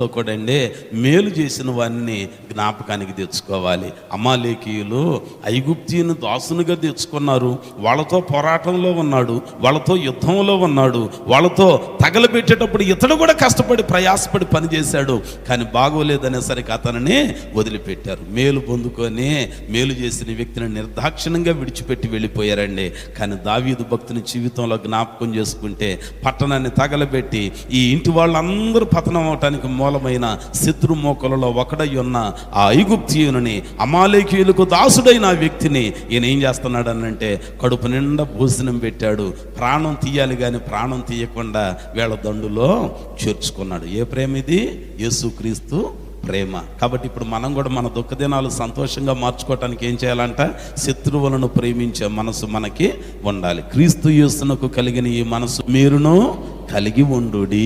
కూడా అండి మేలు చేసిన వారిని జ్ఞాపకానికి తెచ్చుకోవాలి. అమాలేకీయులు ఐగుప్తీయుని దాసునిగా తెచ్చుకున్నారు. వాళ్ళతో పోరాటంలో ఉన్నాడు, వాళ్ళతో యుద్ధంలో ఉన్నాడు, వాళ్ళతో తగలబెట్టేటప్పుడు ఇతడు కూడా కష్టపడి ప్రయాసపడి పనిచేశాడు. కానీ బాగోలేదనేసరికి అతనిని వదిలిపెట్టారు. మేలు పొందుకొని మేలు చేసిన వ్యక్తిని నిర్దాక్షిణ్యంగా విడిచిపెట్టి వెళ్ళిపోయారండి. కానీ దావీదు భక్తుని జీవితంలో జ్ఞాపకం చేసుకుంటే పట్టణాన్ని తగలబెట్టి ఈ ఇంటి వాళ్ళందరూ పతనం అవటానికి మూలమైన శత్రు మోకలలో ఒకడై ఉన్న ఆ ఐగుప్తీయుని, అమాలేకీయులకు దాసుడైన ఆ వ్యక్తిని ఈయన ఏం చేస్తున్నాడనంటే కడుపు నిండా భోజనం పెట్టాడు. ప్రాణం తీయాలి కానీ ప్రాణం తీయకుండా వీళ్ళ దండులో చేర్చుకున్నాడు. ఏ ప్రేమ ఇది? యేసుక్రీస్తు ప్రేమ. కాబట్టి ఇప్పుడు మనం కూడా మన దుఃఖ దినాలు సంతోషంగా మార్చుకోవటానికి ఏం చేయాలంట? శత్రువులను ప్రేమించే మనసు మనకి ఉండాలి. క్రీస్తు యేసునకు కలిగిన ఈ మనసు మీరును కలిగి ఉండుడి.